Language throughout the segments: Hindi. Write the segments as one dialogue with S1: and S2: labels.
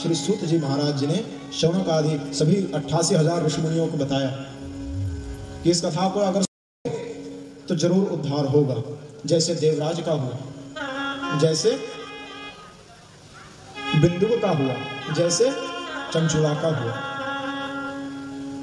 S1: श्री सूत जी महाराज जी ने शौनक आदि सभी 88,000 ऋषि मुनियों को बताया कि इस कथा को अगर तो जरूर उद्धार होगा, जैसे देवराज का हुआ, जैसे बिंदु का हुआ, जैसे चंचुला का हुआ।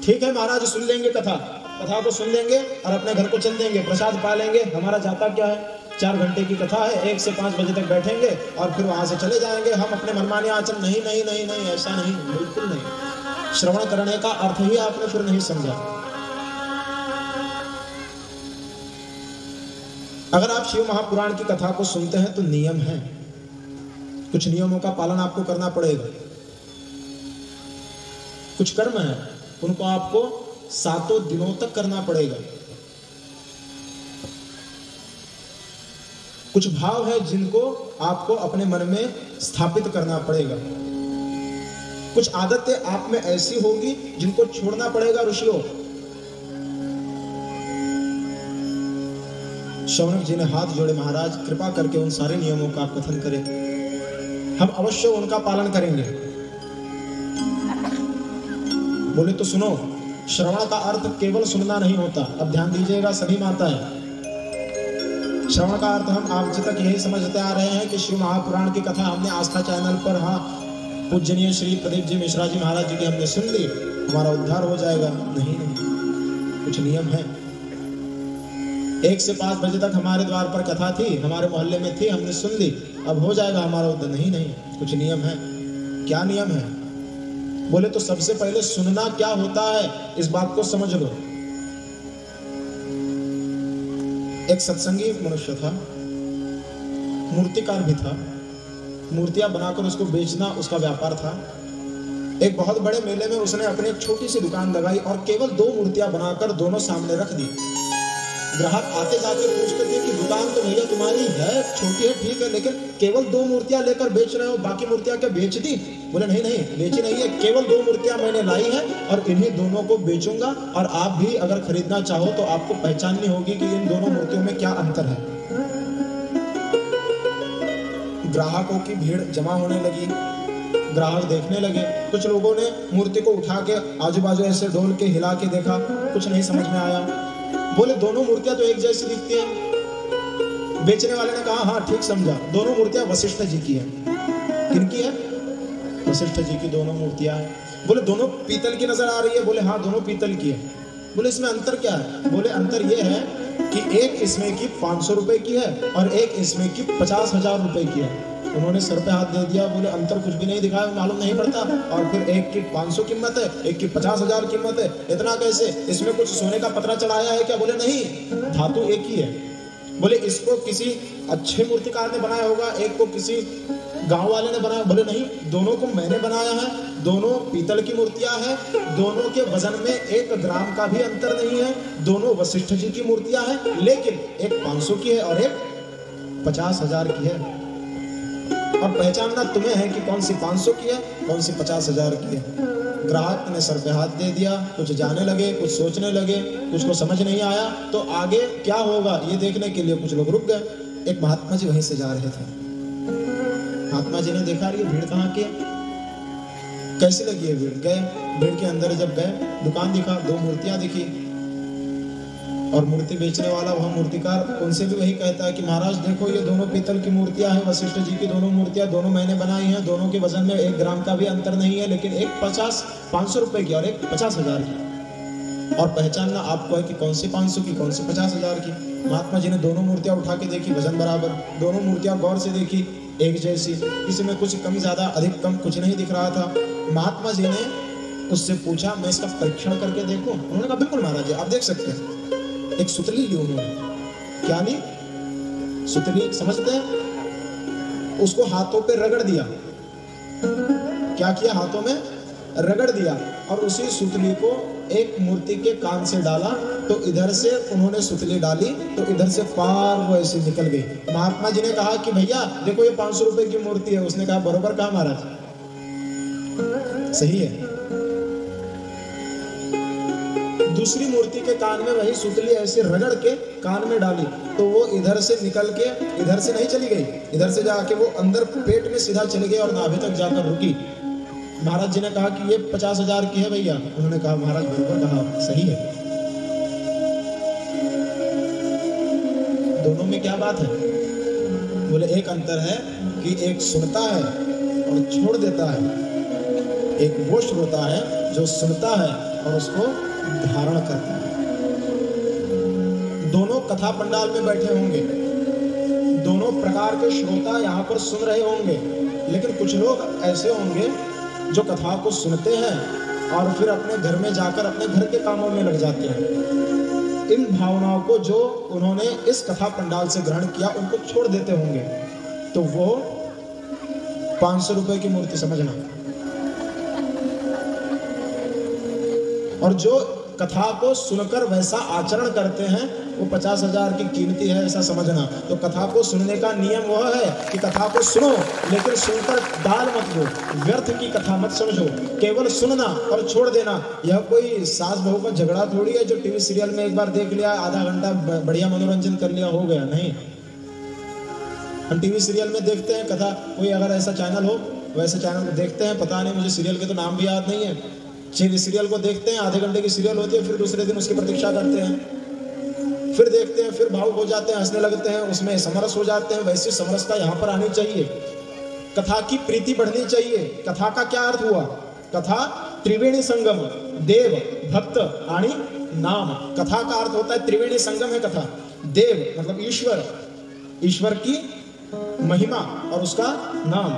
S1: ठीक है महाराज, सुन लेंगे कथा को सुन लेंगे और अपने घर को चल देंगे, प्रसाद पा लेंगे। हमारा जाता क्या है, 4 घंटे की कथा है, 1 से 5 बजे तक बैठेंगे और फिर वहां से चले जाएंगे हम अपने मनमाने आचरण। नहीं नहीं नहीं नहीं, ऐसा नहीं, बिल्कुल नहीं। श्रवण करने का अर्थ ही आपने फिर नहीं समझा। अगर आप शिव महापुराण की कथा को सुनते हैं तो नियम है, कुछ नियमों का पालन आपको करना पड़ेगा। कुछ कर्म है, उनको आपको 7 दिनों तक करना पड़ेगा। कुछ भाव है जिनको आपको अपने मन में स्थापित करना पड़ेगा। कुछ आदतें आप में ऐसी होगी जिनको छोड़ना पड़ेगा। ऋषियों, शौनक जी ने हाथ जोड़े, महाराज कृपा करके उन सारे नियमों का कथन करें, हम अवश्य उनका पालन करेंगे। बोले तो सुनो, श्रवण का अर्थ केवल सुनना नहीं होता। अब ध्यान दीजिएगा सभी माताएं, श्रवण का अर्थ हम आज तक यही समझते आ रहे हैं कि शिव महापुराण की कथा हमने आस्था चैनल पर, हाँ, पूजनीय श्री प्रदीप जी मिश्रा जी महाराज जी की हमने सुन ली, हमारा उद्धार हो जाएगा। नहीं नहीं, कुछ नियम है। 1 से 5 बजे तक हमारे द्वार पर कथा थी, हमारे मोहल्ले में थी, हमने सुन ली, अब हो जाएगा हमारा उद्धार। नहीं नहीं, कुछ नियम है। क्या नियम है? बोले तो सबसे पहले सुनना क्या होता है इस बात को समझ लो। एक सत्संगी मनुष्य था, मूर्तिकार भी था, मूर्तियां बनाकर उसको बेचना उसका व्यापार था। एक बहुत बड़े मेले में उसने अपनी एक छोटी सी दुकान लगाई और केवल 2 मूर्तियां बनाकर दोनों सामने रख दी। ग्राहक आते जाते पूछते थे कि दुकान तो भैया तुम्हारी है, छोटी है, ठीक है, लेकिन केवल 2 मूर्तियां लेकर बेच रहे हो, बाकी मूर्तियां क्या बेच दी? बोले नहीं नहीं, बेची नहीं है, केवल 2 मूर्तियां मैंने लाई है और इन्हीं दोनों को बेचूंगा, और आप भी अगर खरीदना चाहो तो आपको पहचाननी होगी कि इन दोनों मूर्तियों में क्या अंतर है। ग्राहकों की भीड़ जमा होने लगी, ग्राहक देखने लगे। कुछ लोगों ने मूर्ति को उठा के आजू बाजू ऐसे डोल के हिला के देखा, कुछ नहीं समझ में आया। बोले दोनों मूर्तियां तो एक जैसी दिखती हैं। बेचने वाले ने कहा हाँ ठीक समझा, दोनों मूर्तियां वशिष्ठ जी की हैं। किनकी है? वशिष्ठ जी की दोनों मूर्तियां हैं। बोले दोनों पीतल की नजर आ रही है? बोले हाँ दोनों पीतल की है। बोले इसमें अंतर क्या है? बोले अंतर यह है कि एक इसमें की 500 रुपए की है और एक इसमें की 50,000 रुपए की है। उन्होंने सर पे हाथ दे दिया, बोले अंतर कुछ भी नहीं दिखाया, मालूम नहीं पड़ता। और फिर एक की 500 कीमत है, एक की 50,000 कीमत है, इतना कैसे? इसमें कुछ सोने का पतरा चढ़ाया है क्या? बोले नहीं, धातु एक ही है। बोले इसको किसी अच्छे मूर्तिकार ने बनाया होगा, एक को किसी गांव वाले ने बनाया। बोले नहीं, दोनों को मैंने बनाया है, दोनों पीतल की मूर्तियां हैं, दोनों के वजन में 1 ग्राम का भी अंतर नहीं है, दोनों वशिष्ठ जी की मूर्तियां हैं, लेकिन एक 500 की है और एक 50,000 की है। और पहचानना तुम्हें है कि कौन सी 500 की है, कौन सी 50,000 की है। ग्राहक ने सर पे हाथ दे दिया, कुछ जाने लगे, कुछ सोचने लगे, कुछ को समझ नहीं आया तो आगे क्या होगा ये देखने के लिए कुछ लोग रुक गए। एक महात्मा जी वहीं से जा रहे थे। महात्मा जी ने देखा ये भीड़ कहाँ की है, कैसी लगी है भीड़। गए, भीड़ के अंदर जब गए, दुकान दिखा, 2 मूर्तियां दिखी और मूर्ति बेचने वाला वह मूर्तिकार उनसे भी वही कहता है कि महाराज देखो ये दोनों पीतल की मूर्तियां हैं, वशिष्ठ जी की दोनों मूर्तियां, दोनों मैंने बनाई हैं, दोनों के वजन में 1 ग्राम का भी अंतर नहीं है, लेकिन एक 500 रुपए की और एक 50,000 की। और पहचानना आपको है कि कौन सी 500 की, कौन सी 50,000 की। महात्मा जी ने दोनों मूर्तियां उठा के देखी, वजन बराबर, दोनों मूर्तियां गौर से देखी, एक जैसी, किसी में कुछ कम ज्यादा, अधिक कम कुछ नहीं दिख रहा था। महात्मा जी ने उससे पूछा मैं इसका परीक्षण करके देखूं? उन्होंने कहा बिल्कुल महाराज जी, आप देख सकते हैं। एक सुतली ली उन्होंने। क्या ली? सुतली, समझते हैं? उसको हाथों पे रगड़ दिया। क्या किया? हाथों में रगड़ दिया और उसी सुतली को एक मूर्ति के कान से डाला तो इधर से उन्होंने सुतली डाली तो इधर से पार वो ऐसे निकल गई। महात्मा जी ने कहा कि भैया देखो ये 500 रुपए की मूर्ति है। उसने कहा बरोबर कहा महाराज, सही है। दूसरी मूर्ति के कान में वही सुतली ऐसे रगड़ के कान में डाली तो वो इधर से निकल के इधर से नहीं चली गई, इधर से जाके वो अंदर पेट में सीधा चली गई और नाभि तक जाकर रुकी। महाराज जी ने कहा कि ये 50,000 की है भैया। उन्होंने कहा महाराज बरोबर कहा, सही है। दोनों में क्या बात है? बोले एक अंतर है कि एक सुनता है और छोड़ देता है, एक वो श्रोता है जो सुनता है और उसको धारण करता है। दोनों कथा पंडाल में बैठे होंगे, दोनों प्रकार के श्रोता यहाँ पर सुन रहे होंगे, लेकिन कुछ लोग ऐसे होंगे जो कथा को सुनते हैं और फिर अपने घर में जाकर अपने घर के कामों में लग जाते हैं। इन भावनाओं को जो उन्होंने इस कथा पंडाल से ग्रहण किया उनको छोड़ देते होंगे, तो वो 500 रुपए की मूर्ति समझना। और जो कथा को सुनकर वैसा आचरण करते हैं वो 50,000 की कीमती है, ऐसा समझना। तो कथा को सुनने का नियम वह है कि कथा को सुनो, लेकिन सुनकर दाल मत दो, व्यर्थ की कथा मत समझो, केवल सुनना और छोड़ देना। यह कोई सास बहू का झगड़ा थोड़ी है जो टीवी सीरियल में एक बार देख लिया, आधा घंटा बढ़िया मनोरंजन कर लिया, हो गया। नहीं, हम टीवी सीरियल में देखते हैं कथा, कोई अगर ऐसा चैनल हो वैसे चैनल में देखते हैं, पता नहीं मुझे सीरियल के तो नाम भी याद नहीं है। सीरियल को देखते हैं, आधे घंटे की सीरियल होती है, फिर दूसरे दिन उसकी प्रतीक्षा करते हैं, फिर देखते हैं, फिर भावुक हो जाते हैं, हंसने लगते हैं, उसमें समरस हो जाते हैं। वैसी समरसता यहाँ पर आनी चाहिए, कथा की प्रीति बढ़नी चाहिए। कथा का क्या अर्थ हुआ? कथा त्रिवेणी संगम, देव, भक्त आणि नाम। कथा का अर्थ होता है त्रिवेणी संगम है कथा। देव मतलब ईश्वर, ईश्वर की महिमा और उसका नाम,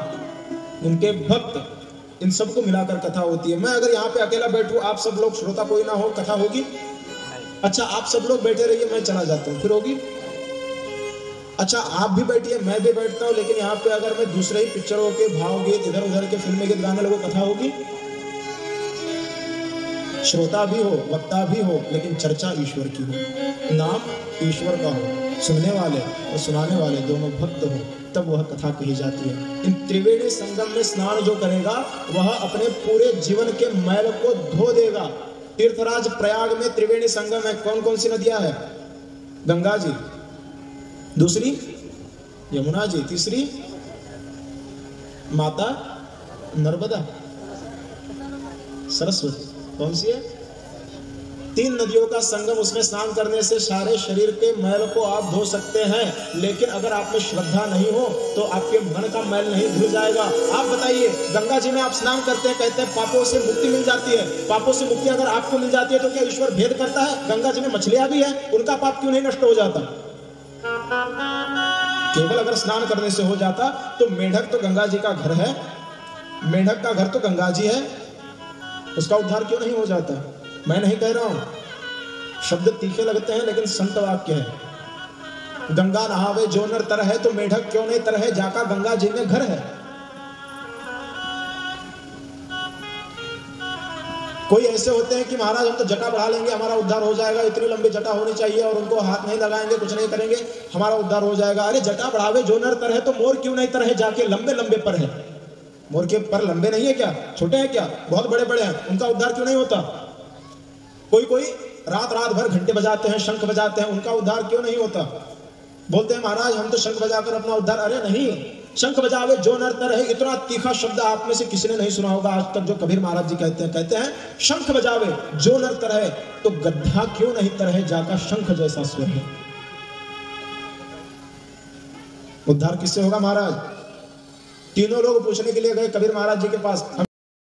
S1: उनके भक्त, इन सबको मिलाकर कथा होती है। मैं अगर यहाँ पे अकेला बैठूं, आप सब लोग श्रोता कोई ना हो, कथा होगी? अच्छा, आप सब लोग बैठे रहिए, मैं चला जाता हूँ, फिर होगी? अच्छा, आप भी बैठिए, मैं भी बैठता हूँ, लेकिन यहाँ पे अगर मैं दूसरे ही पिक्चरों के भाव गीत, इधर उधर के फिल्मी गीत गाने लगूं, कथा होगी? श्रोता भी हो, वक्ता भी हो, लेकिन चर्चा ईश्वर की हो, नाम ईश्वर का हो, सुनने वाले और सुनाने वाले दोनों भक्त हो, तब वह कथा कही जाती है। इन त्रिवेणी संगम में स्नान जो करेगा वह अपने पूरे जीवन के मैल को धो देगा। तीर्थराज प्रयाग में त्रिवेणी संगम है। कौन कौन सी नदियां हैं? गंगा जी, दूसरी यमुना जी, तीसरी माता नर्मदा, सरस्वती। कौन सी है? 3 नदियों का संगम। उसमें स्नान करने से सारे शरीर के मैल को आप धो सकते हैं, लेकिन अगर आप में श्रद्धा नहीं हो तो आपके मन का मैल नहीं धुल जाएगा। आप बताइए, गंगा जी में आप स्नान करते हैं, कहते हैं पापों से मुक्ति मिल जाती है। पापों से मुक्ति अगर आपको मिल जाती है तो क्या ईश्वर भेद करता है? गंगा जी में मछलियां भी है, उनका पाप क्यों नहीं नष्ट हो जाता? केवल अगर स्नान करने से हो जाता तो मेढक तो गंगा जी का घर है, मेढक का घर तो गंगा जी है, उसका उद्धार क्यों नहीं हो जाता? मैं नहीं कह रहा हूं, शब्द तीखे लगते हैं लेकिन संत वाक्य है। गंगा नहावे जो नर तर है, तो मेढक क्यों नहीं तर है जाका गंगा जी में घर है। कोई ऐसे होते हैं कि महाराज हम तो जटा बढ़ा लेंगे, हमारा उद्धार हो जाएगा, इतनी लंबी जटा होनी चाहिए और उनको हाथ नहीं लगाएंगे, कुछ नहीं करेंगे, हमारा उद्धार हो जाएगा। अरे जटा बढ़ावे जो नर तर है, तो मोर क्यों नहीं तर है जाके लंबे लंबे पर है। मोर के पर लंबे नहीं है क्या? छोटे हैं क्या? बहुत बड़े बड़े हैं, उनका उद्धार क्यों नहीं होता? कोई रात रात भर घंटे बजाते हैं, शंख बजाते हैं, उनका उद्धार क्यों नहीं होता? बोलते हैं महाराज हम तो शंख बजाकर अपना उद्धार। अरे नहीं, शंख बजावे जो नर तर है, इतना तीखा शब्द आप में से किसी ने नहीं सुना होगा आज तक जो कबीर महाराज जी कहते हैं शंख बजावे जो नर तर है, तो गड्ढा क्यों नहीं तर है जाका शंख जैसा स्वर है। उद्धार किससे होगा महाराज? तीनों लोग पूछने के लिए गए कबीर महाराज जी के पास,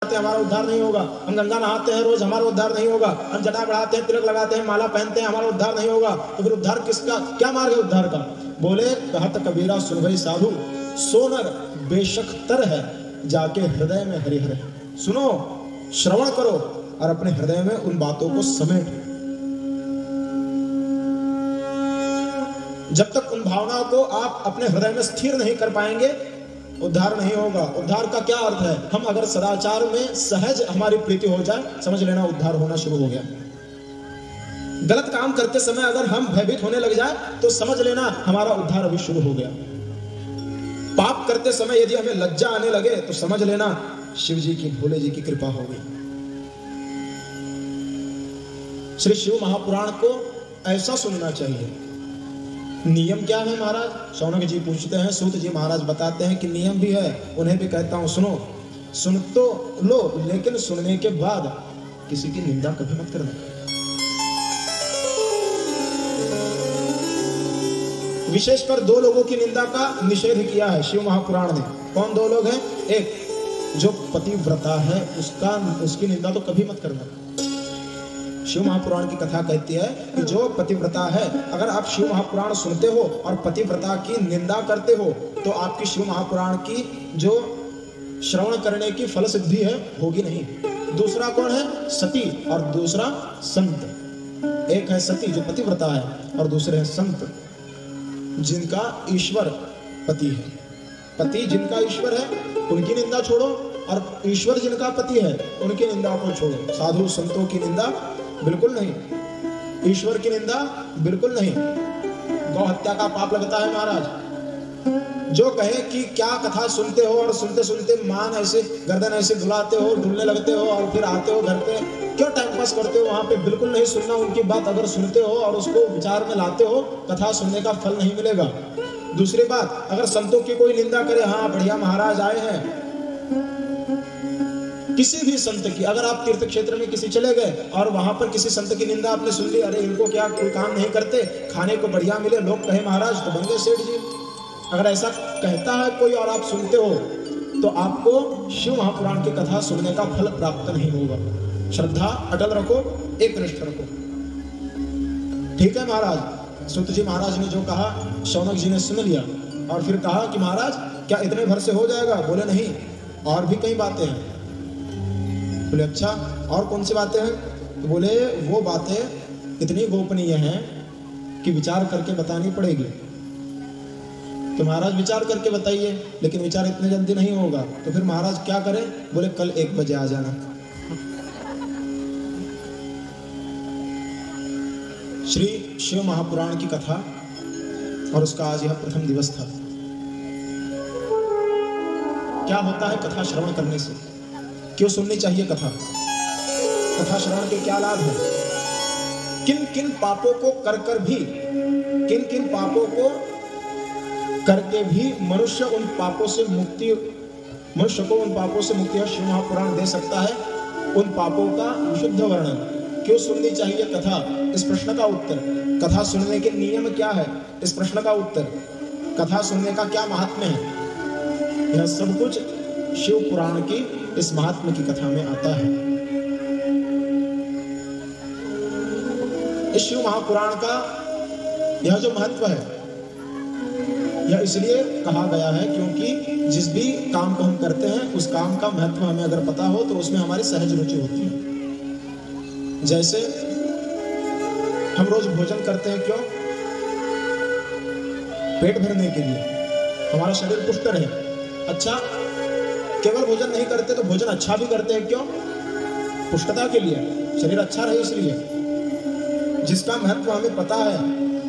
S1: हमारा उद्धार नहीं होगा। हम गंगा नहाते हैं रोज, हमारा उद्धार नहीं होगा। हम जटा बढ़ाते हैं, तिलक लगाते हैं, माला पहनते हैं, हमारा उद्धार नहीं होगा। तो फिर उद्धार किसका? क्या मार्ग है उद्धार का? बोले कहत कबीरा सुन भई साधु, सोनर बेशक तर है जाके हृदय में हरिहर। सुनो, श्रवण करो और अपने हृदय में उन बातों को समेट। जब तक उन भावनाओं को आप अपने हृदय में स्थिर नहीं कर पाएंगे, उद्धार नहीं होगा। उद्धार का क्या अर्थ है? हम अगर सदाचार में सहज हमारी प्रीति हो जाए, समझ लेना उद्धार होना शुरू हो गया। गलत काम करते समय अगर हम भयभीत होने लग जाए तो समझ लेना हमारा उद्धार अभी शुरू हो गया। पाप करते समय यदि हमें लज्जा आने लगे तो समझ लेना शिव जी की, भोले जी की कृपा हो गई। श्री शिव महापुराण को ऐसा सुनना चाहिए। नियम क्या है महाराज? शौनक जी पूछते हैं, सूत जी महाराज बताते हैं कि नियम भी है, उन्हें भी कहता हूं सुनो। सुन तो लो, लेकिन सुनने के बाद किसी की निंदा कभी मत करना। विशेषकर दो लोगों की निंदा का निषेध किया है शिव महापुराण ने। कौन दो लोग हैं? एक जो पतिव्रता है उसकी निंदा तो कभी मत करना। शिव महापुराण की कथा कहती है कि जो पतिव्रता है, अगर आप शिव महापुराण सुनते हो और पतिव्रता की निंदा करते हो तो आपकी शिव महापुराण की जो श्रवण करने की फल सिद्धि है होगी नहीं। दूसरा कौन है? सती और दूसरा संत। एक है सती जो पतिव्रता है और दूसरे है संत जिनका ईश्वर पति है। पति जिनका ईश्वर है उनकी निंदा छोड़ो और ईश्वर जिनका पति है उनकी निंदा को छोड़ो। साधु संतों की निंदा बिल्कुल नहीं, ईश्वर की निंदा बिल्कुल नहीं। गौ हत्या का पाप लगता है महाराज। जो कहे कि क्या कथा सुनते हो और सुनते सुनते मान ऐसे गर्दन ऐसे डुलाते हो, डुलने लगते हो और फिर आते हो घर पे, क्यों टाइम पास करते हो वहां पे? बिल्कुल नहीं सुनना उनकी बात। अगर सुनते हो और उसको विचार में लाते हो, कथा सुनने का फल नहीं मिलेगा। दूसरी बात, अगर संतों की कोई निंदा करे, हाँ बढ़िया महाराज आए हैं, किसी भी संत की, अगर आप तीर्थ क्षेत्र में किसी चले गए और वहां पर किसी संत की निंदा आपने सुन ली, अरे इनको क्या कोई काम नहीं करते, खाने को बढ़िया मिले, लोग कहे महाराज तो बन गए सेठ जी। अगर ऐसा कहता है कोई और आप सुनते हो तो आपको शिव महापुराण की कथा सुनने का फल प्राप्त नहीं होगा। श्रद्धा अटल रखो, एक निष्ठ रखो। ठीक है महाराज? सुत जी महाराज ने जो कहा शौनक जी ने सुन लिया और फिर कहा कि महाराज क्या इतने भर से हो जाएगा? बोले नहीं, और भी कई बातें हैं। बोले अच्छा, और कौन सी बातें हैं? तो बोले वो बातें इतनी गोपनीय हैं कि विचार करके बतानी पड़ेगी। तो महाराज विचार करके बताइए, लेकिन विचार इतने जल्दी नहीं होगा। तो फिर महाराज क्या करें? बोले कल 1 बजे आ जाना। श्री शिव महापुराण की कथा और उसका आज यह प्रथम दिवस था। क्या होता है कथा श्रवण करने से? क्यों सुननी चाहिए कथा? कथा श्रवण के क्या लाभ है? किन किन पापों को करके भी मनुष्य को उन पापों से मुक्ति शिव महापुराण दे सकता है। उन पापों का विशुद्ध वर्णन। क्यों सुननी चाहिए कथा? इस प्रश्न का उत्तर। कथा सुनने के नियम क्या है? इस प्रश्न का उत्तर। कथा सुनने का क्या महात्म्य है? यह सब कुछ शिव पुराण की इस महात्म्य की कथा में आता है। इस शिव महापुराण का यह जो महत्व है, यह इसलिए कहा गया है क्योंकि जिस भी काम को हम करते हैं उस काम का महत्व हमें अगर पता हो तो उसमें हमारी सहज रुचि होती है। जैसे हम रोज भोजन करते हैं, क्यों? पेट भरने के लिए, हमारा शरीर पुष्ट रहे। अच्छा, केवल भोजन नहीं करते तो भोजन अच्छा भी करते हैं, क्यों? पुष्टता के लिए, शरीर अच्छा रहे इसलिए। जिसका महत्व हमें पता है,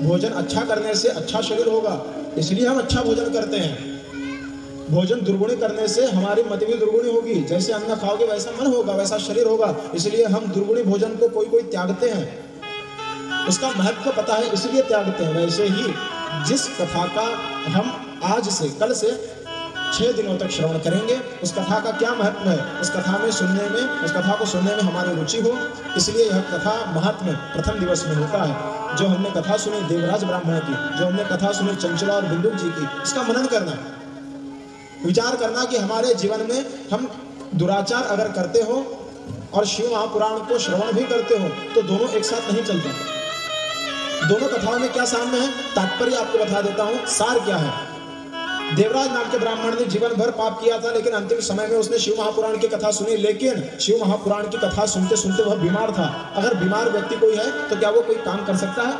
S1: भोजन अच्छा करने से अच्छा शरीर होगा, इसलिए हम अच्छा भोजन करते हैं। भोजन दुर्गुणी करने से हमारी मति भी दुर्गुणी होगी। जैसे अन्न खाओगे वैसा मन होगा, वैसा शरीर होगा, इसलिए हम दुर्गुणी भोजन को कोई त्यागते हैं। उसका महत्व पता है इसलिए त्यागते हैं। वैसे ही जिस कथा का हम आज से कल से 6 दिनों तक श्रवण करेंगे, उस कथा का क्या महत्व है, उस कथा को सुनने में हमारी रुचि हो, इसलिए यह कथा महात्म्य प्रथम दिवस में होता है। जो हमने कथा सुनी देवराज ब्राह्मण की, जो हमने कथा सुनी चंचला और बिंदु जी की, इसका मनन करना, विचार करना कि हमारे जीवन में हम दुराचार अगर करते हो और शिव महापुराण को श्रवण भी करते हो तो दोनों एक साथ नहीं चलते। दोनों कथाओं में क्या साम्य है, तात्पर्य आपको बता देता हूं। सार क्या है? देवराज नाम के ब्राह्मण ने जीवन भर पाप किया था, लेकिन अंतिम समय में उसने शिव महापुराण की कथा सुनी। लेकिन शिव महापुराण की कथा सुनते सुनते वह बीमार था। अगर बीमार व्यक्ति कोई है तो क्या वो कोई काम कर सकता है?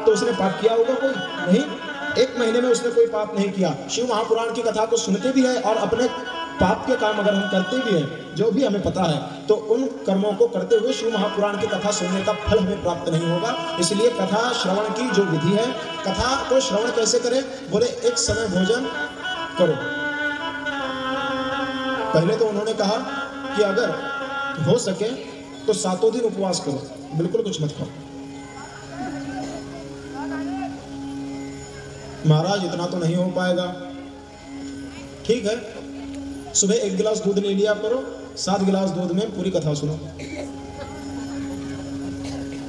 S1: तो उसने पाप किया होगा? कोई नहीं। 1 महीने में उसने कोई पाप नहीं किया। शिव महापुराण की कथा को सुनते भी है और अपने पाप के काम अगर हम करते भी हैं, जो भी हमें पता है, तो उन कर्मों को करते हुए शिव महापुराण की कथा सुनने का फल हमें प्राप्त नहीं होगा। इसलिए कथा श्रवण की जो विधि है, कथा को श्रवण कैसे करें? बोले एक समय भोजन करो। पहले तो उन्होंने कहा कि अगर हो सके तो 7 दिन उपवास करो, बिल्कुल कुछ मत खाओ। महाराज इतना तो नहीं हो पाएगा। ठीक है, सुबह 1 गिलास दूध ले लिया करो, 7 गिलास दूध में पूरी कथा सुनो।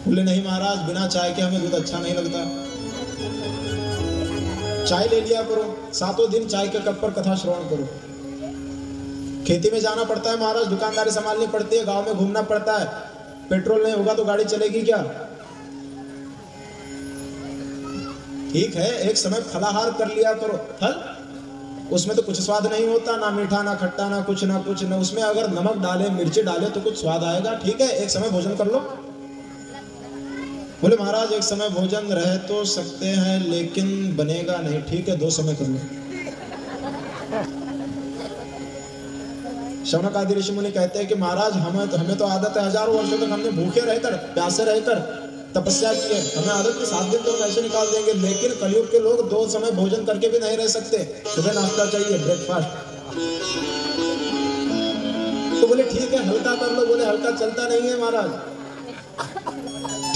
S1: बोले नहीं महाराज, बिना चाय के हमें दूध अच्छा नहीं लगता। चाय ले लिया करो, 7 दिन चाय के कप पर कथा श्रवण करो। खेती में जाना पड़ता है महाराज, दुकानदारी संभालनी पड़ती है, गांव में घूमना पड़ता है, पेट्रोल नहीं होगा तो गाड़ी चलेगी क्या? ठीक है, एक समय फलाहार कर लिया करो। फल उसमें तो कुछ स्वाद नहीं होता, ना मीठा ना खट्टा ना कुछ ना उसमें अगर नमक डाले मिर्ची डाले तो कुछ स्वाद आएगा। ठीक है, एक समय भोजन कर लो। बोले महाराज एक समय भोजन रह तो सकते हैं लेकिन बनेगा नहीं। ठीक है, 2 समय कर लो। शौनक आदि ऋषि मुनि कहते हैं कि महाराज हमें तो आदत है, हजारों वर्षों तक हमने भूखे रहकर प्यासे रहकर तपस्या की है, हमें आदत है 7 दिन तो हम ऐसे निकाल देंगे, लेकिन कलयुग के लोग 2 समय भोजन करके भी नहीं रह सकते। सुबह नाश्ता चाहिए, ब्रेकफास्ट। तो बोले ठीक है हल्का कर लो। बोले हल्का चलता नहीं है महाराज।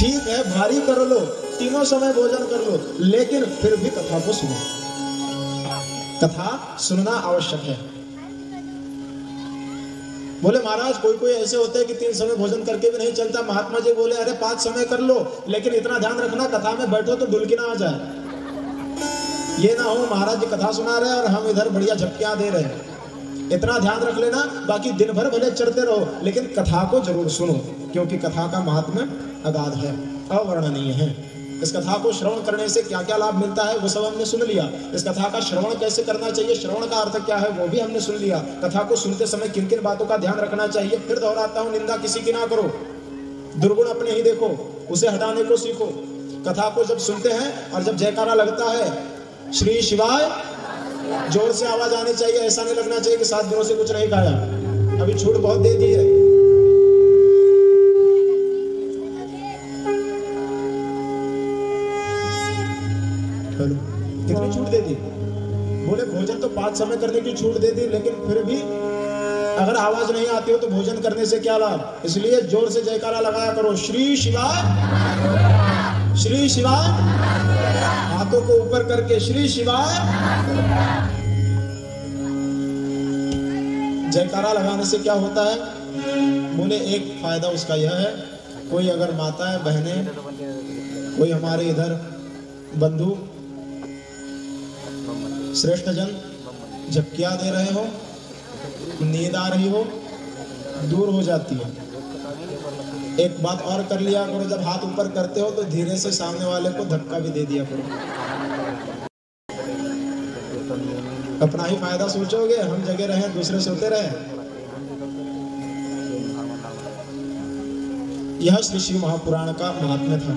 S1: ठीक है भारी कर लो, 3 समय भोजन कर लो, लेकिन फिर भी कथा को सुनो। कथा सुनना आवश्यक है। बोले महाराज कोई ऐसे होते हैं कि 3 समय भोजन करके भी नहीं चलता। महात्मा जी बोले अरे 5 समय कर लो, लेकिन इतना ध्यान रखना कथा में बैठो तो डुलकी ना आ जाए। ये ना हो महाराज जी कथा सुना रहे और हम इधर बढ़िया झपकियां दे रहे हैं। इतना ध्यान रख लेना। बाकी दिन भर भले चढ़ते रहो, लेकिन कथा को जरूर सुनो, क्योंकि कथा का महात्म्य अगाध है, अवर्णनीय है। इस कथा को श्रवण करने से क्या क्या लाभ मिलता है वो सब हमने सुन लिया। इस कथा का श्रवण कैसे करना चाहिए, श्रवण का अर्थ क्या है वो भी हमने सुन लिया। कथा को सुनते समय किन किन बातों का ध्यान रखना चाहिए, फिर दोहराता हूं, निंदा किसी की ना करो, दुर्गुण अपने ही देखो, उसे हटाने को सीखो। कथा को जब सुनते हैं और जब जयकारा लगता है श्री शिवाय, जोर से आवाज आनी चाहिए। ऐसा नहीं लगना चाहिए कि 7 दिनों से कुछ नहीं खाया, अभी छूट बहुत दे दी है। कितनी छूट दे दी? बोले भोजन तो 5 समय करने की छूट दे दी, लेकिन फिर भी अगर आवाज नहीं आती हो तो भोजन करने से क्या लाभ? इसलिए जोर से जयकारा लगाया करो, श्री शिवाय, श्री शिवाय, हाथों को ऊपर करके श्री शिवाय। जयकारा लगाने से क्या होता है? बोले एक फायदा उसका यह है, कोई अगर माताएं बहनें, कोई हमारे इधर बंधु श्रेष्ठ जन झपकियां दे रहे हो, नींद आ रही हो, दूर हो जाती है। एक बात और कर लिया करो, जब हाथ ऊपर करते हो तो धीरे से सामने वाले को धक्का भी दे दिया करो। अपना ही फायदा सोचोगे, हम जगे रहे दूसरे सोते रहे। यह श्री शिव महापुराण का महात्म्य था।